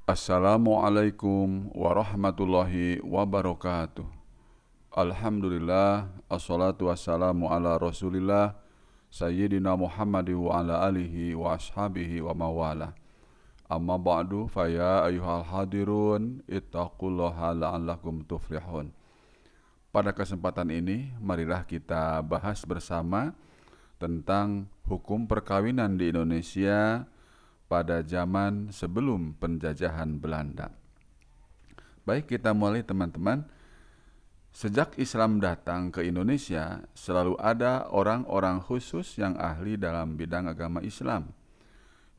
Assalamualaikum warahmatullahi wabarakatuh. Alhamdulillah, assalatu wassalamu ala rasulillah Sayyidina Muhammadi wa ala alihi wa ashabihi wa mawala. Amma ba'du, faya ayuhal hadirun ittaqullaha la'allakum tuflihun. Pada kesempatan ini, marilah kita bahas bersama tentang hukum perkawinan di Indonesia pada zaman sebelum penjajahan Belanda. Baik, kita mulai teman-teman. Sejak Islam datang ke Indonesia, selalu ada orang-orang khusus yang ahli dalam bidang agama Islam,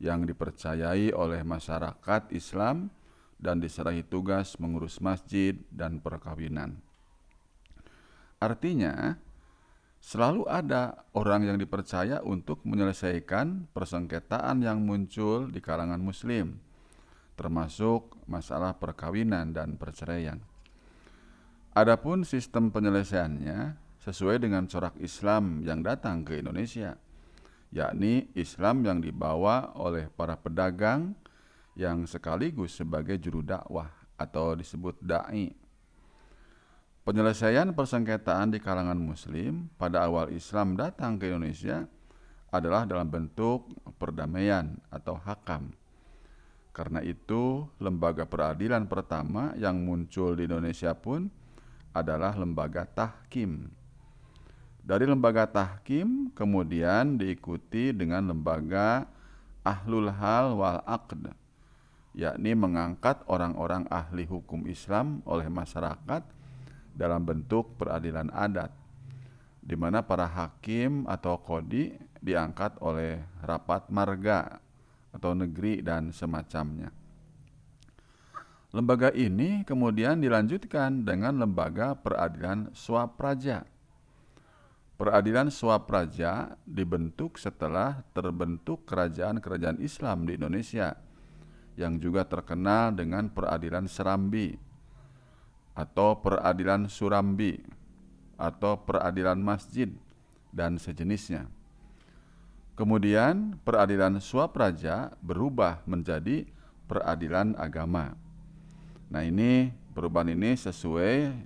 yang dipercayai oleh masyarakat Islam dan diserahi tugas mengurus masjid dan perkawinan. Artinya, selalu ada orang yang dipercaya untuk menyelesaikan persengketaan yang muncul di kalangan Muslim, termasuk masalah perkawinan dan perceraian. Adapun sistem penyelesaiannya sesuai dengan corak Islam yang datang ke Indonesia, yakni Islam yang dibawa oleh para pedagang yang sekaligus sebagai juru dakwah atau disebut da'i. Penyelesaian persengketaan di kalangan Muslim pada awal Islam datang ke Indonesia adalah dalam bentuk perdamaian atau hakam. Karena itu, lembaga peradilan pertama yang muncul di Indonesia pun adalah lembaga tahkim. Dari lembaga tahkim kemudian diikuti dengan lembaga ahlul hal wal aqd, yakni mengangkat orang-orang ahli hukum Islam oleh masyarakat dalam bentuk peradilan adat, di mana para hakim atau qodi diangkat oleh rapat marga atau negeri dan semacamnya. Lembaga ini kemudian dilanjutkan dengan lembaga peradilan swapraja. Peradilan swapraja dibentuk setelah terbentuk kerajaan-kerajaan Islam di Indonesia, yang juga terkenal dengan peradilan Serambi atau peradilan Surambi atau peradilan masjid dan sejenisnya. Kemudian peradilan swapraja berubah menjadi peradilan agama. Nah, ini perubahan ini sesuai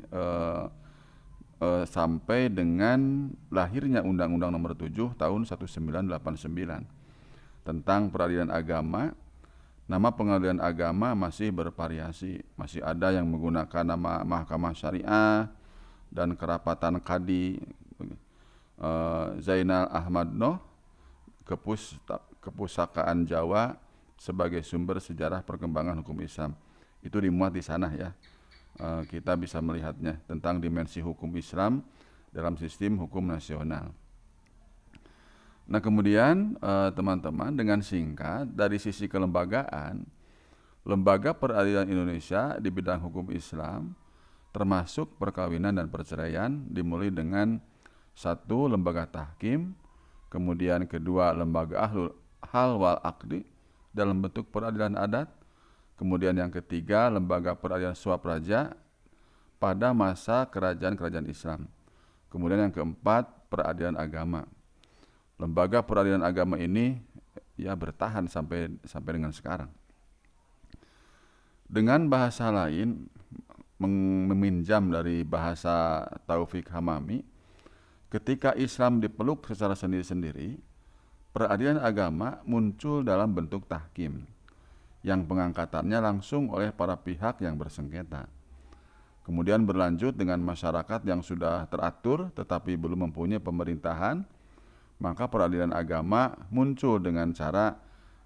sampai dengan lahirnya Undang-Undang Nomor 7 Tahun 1989 tentang peradilan agama. Nama pengadilan agama masih bervariasi, masih ada yang menggunakan nama Mahkamah Syariah dan Kerapatan Qadi Zainal Ahmad Noh, Kepustakaan Jawa sebagai sumber sejarah perkembangan hukum Islam. Itu dimuat di sana ya. Kita bisa melihatnya tentang dimensi hukum Islam dalam sistem hukum nasional. Nah, kemudian teman-teman, dengan singkat dari sisi kelembagaan, lembaga peradilan Indonesia di bidang hukum Islam termasuk perkawinan dan perceraian dimulai dengan satu, lembaga tahkim, kemudian kedua, lembaga ahlul hal wal aqdi dalam bentuk peradilan adat, kemudian yang ketiga, lembaga peradilan swapraja pada masa kerajaan-kerajaan Islam. Kemudian yang keempat, peradilan agama. Lembaga peradilan agama ini ya bertahan sampai dengan sekarang. Dengan bahasa lain, meminjam dari bahasa Taufik Hamami, ketika Islam dipeluk secara sendiri-sendiri, peradilan agama muncul dalam bentuk tahkim, yang pengangkatannya langsung oleh para pihak yang bersengketa. Kemudian berlanjut dengan masyarakat yang sudah teratur tetapi belum mempunyai pemerintahan, maka peradilan agama muncul dengan cara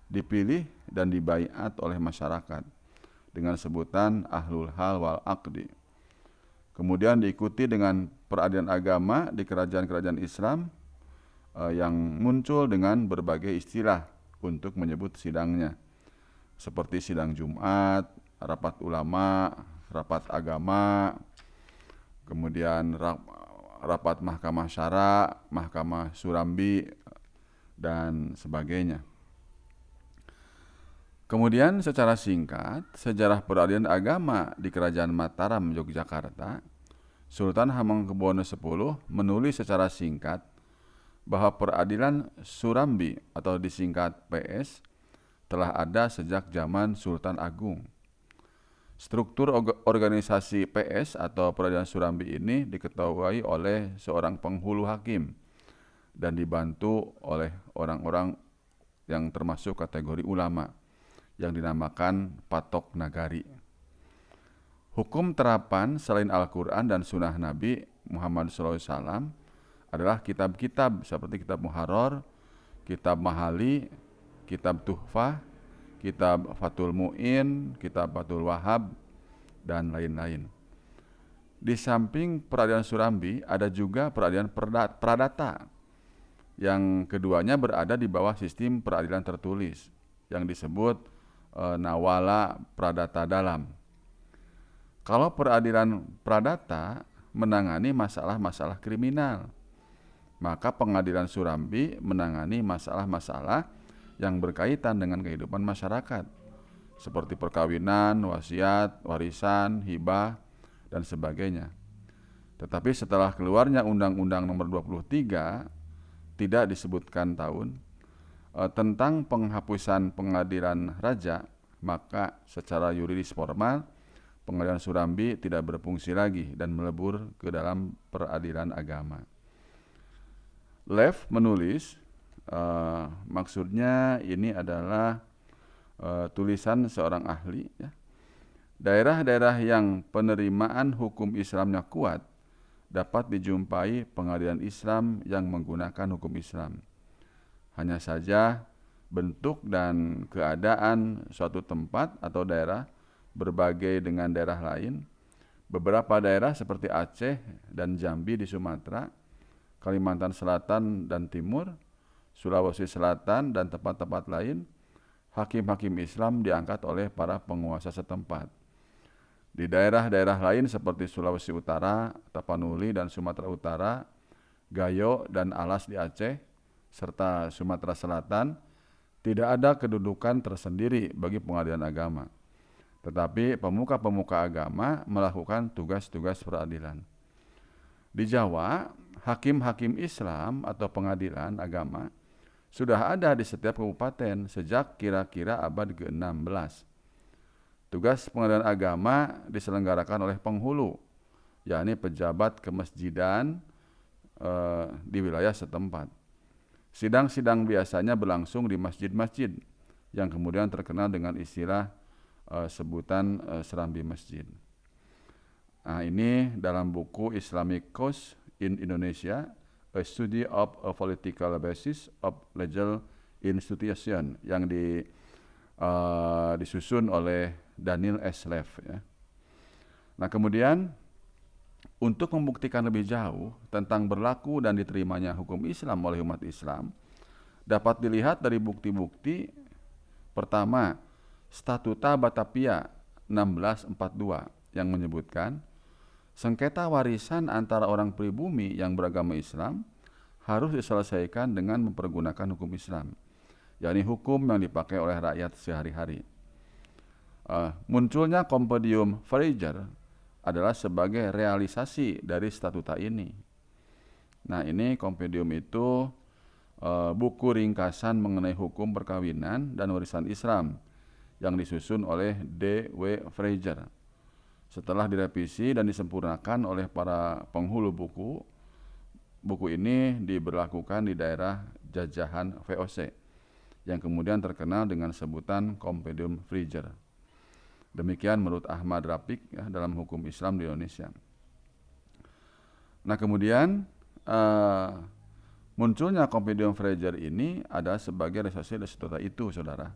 dipilih dan dibaiat oleh masyarakat dengan sebutan ahlul hal wal aqdi. Kemudian diikuti dengan peradilan agama di kerajaan-kerajaan Islam yang muncul dengan berbagai istilah untuk menyebut sidangnya, seperti sidang Jumat, rapat ulama, rapat agama, kemudian rapat Mahkamah Syara, Mahkamah Surambi, dan sebagainya. Kemudian secara singkat, sejarah peradilan agama di Kerajaan Mataram, Yogyakarta, Sultan Hamengkubuwono X menulis secara singkat bahwa peradilan Surambi atau disingkat PS telah ada sejak zaman Sultan Agung, Struktur organisasi PS atau Peradilan Surambi ini diketuai oleh seorang penghulu hakim dan dibantu oleh orang-orang yang termasuk kategori ulama yang dinamakan patok nagari. Hukum terapan selain Al-Quran dan Sunnah Nabi Muhammad SAW adalah kitab-kitab seperti kitab Muharrar, kitab Mahali, kitab Tuhfah, kitab Fathul Mu'in, kitab Fathul Wahab, dan lain-lain. Di samping Peradilan Surambi ada juga Peradilan Pradata, yang keduanya berada di bawah sistem peradilan tertulis yang disebut Nawala Pradata Dalam. Kalau peradilan pradata menangani masalah-masalah kriminal, maka pengadilan Surambi menangani masalah-masalah yang berkaitan dengan kehidupan masyarakat, seperti perkawinan, wasiat, warisan, hibah, dan sebagainya. Tetapi setelah keluarnya Undang-Undang Nomor 23, tidak disebutkan tahun, tentang penghapusan pengadilan raja, maka secara yuridis formal Pengadilan Surambi tidak berfungsi lagi dan melebur ke dalam peradilan agama. Lev menulis, maksudnya ini adalah tulisan seorang ahli, ya. Daerah-daerah yang penerimaan hukum Islamnya kuat dapat dijumpai pengadilan Islam yang menggunakan hukum Islam. Hanya saja bentuk dan keadaan suatu tempat atau daerah berbagai dengan daerah lain. Beberapa daerah seperti Aceh dan Jambi di Sumatera, Kalimantan Selatan dan Timur, Sulawesi Selatan dan tempat-tempat lain, hakim-hakim Islam diangkat oleh para penguasa setempat. Di daerah-daerah lain seperti Sulawesi Utara, Tapanuli dan Sumatera Utara, Gayo dan Alas di Aceh, serta Sumatera Selatan, tidak ada kedudukan tersendiri bagi pengadilan agama. Tetapi pemuka-pemuka agama melakukan tugas-tugas peradilan. Di Jawa, hakim-hakim Islam atau pengadilan agama sudah ada di setiap kabupaten sejak kira-kira abad ke-16. Tugas pengadilan agama diselenggarakan oleh penghulu, yakni pejabat kemasjidan di wilayah setempat. Sidang-sidang biasanya berlangsung di masjid-masjid yang kemudian terkenal dengan istilah sebutan serambi masjid. Nah, ini dalam buku Islamic Course in Indonesia, A Study of a Political Basis of Legal Institution, yang disusun oleh Daniel S. Lev, ya. Nah, kemudian untuk membuktikan lebih jauh tentang berlaku dan diterimanya hukum Islam oleh umat Islam, dapat dilihat dari bukti-bukti. Pertama, Statuta Batavia 1642 yang menyebutkan sengketa warisan antara orang pribumi yang beragama Islam harus diselesaikan dengan mempergunakan hukum Islam, yakni hukum yang dipakai oleh rakyat sehari-hari. Munculnya Kompendium Fraser adalah sebagai realisasi dari statuta ini. Nah, ini kompendium itu buku ringkasan mengenai hukum perkawinan dan warisan Islam yang disusun oleh D.W. Fraser. Setelah direvisi dan disempurnakan oleh para penghulu buku, buku ini diberlakukan di daerah jajahan VOC yang kemudian terkenal dengan sebutan Kompendium Fraser. Demikian menurut Ahmad Rafiq, ya, dalam hukum Islam di Indonesia. Nah, kemudian munculnya Kompendium Fraser ini ada sebagai realisasi dari statuta itu, saudara.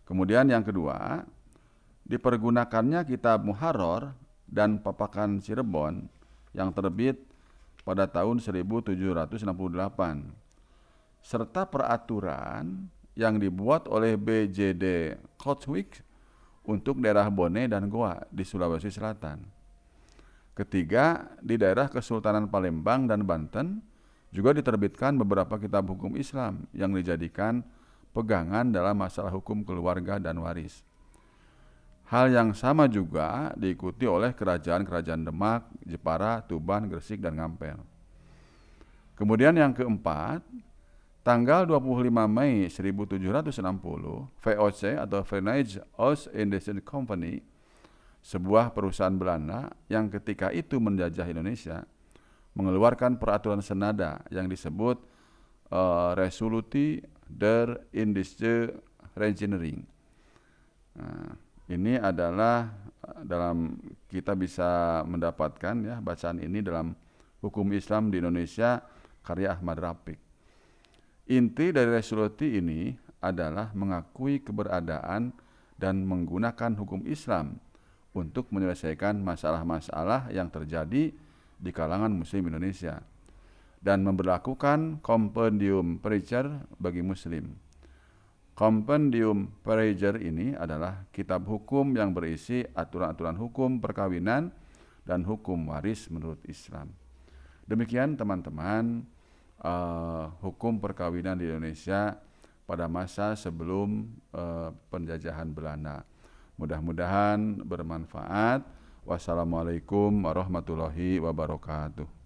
Kemudian yang kedua, dipergunakannya kitab Muharrar dan Papakan Cirebon yang terbit pada tahun 1768, serta peraturan yang dibuat oleh B.J.D. Cotswick untuk daerah Bone dan Goa di Sulawesi Selatan. Ketiga, di daerah Kesultanan Palembang dan Banten juga diterbitkan beberapa kitab hukum Islam yang dijadikan pegangan dalam masalah hukum keluarga dan waris. Hal yang sama juga diikuti oleh kerajaan-kerajaan Demak, Jepara, Tuban, Gresik, dan Ngampel. Kemudian yang keempat, tanggal 25 Mei 1760, VOC atau Viennese Ostindischen Company sebuah perusahaan Belanda yang ketika itu menjajah Indonesia mengeluarkan peraturan senada yang disebut Resolutie der Indische Regenerering. Nah, ini adalah dalam kita bisa mendapatkan ya bacaan ini dalam hukum Islam di Indonesia karya Ahmad Rafiq. Inti dari resolusi ini adalah mengakui keberadaan dan menggunakan hukum Islam untuk menyelesaikan masalah-masalah yang terjadi di kalangan Muslim Indonesia dan memberlakukan Compendium Praeger bagi Muslim. Compendium Praeger ini adalah kitab hukum yang berisi aturan-aturan hukum perkawinan dan hukum waris menurut Islam. Demikian teman-teman hukum perkawinan di Indonesia pada masa sebelum penjajahan Belanda. Mudah-mudahan bermanfaat. Wassalamualaikum warahmatullahi wabarakatuh.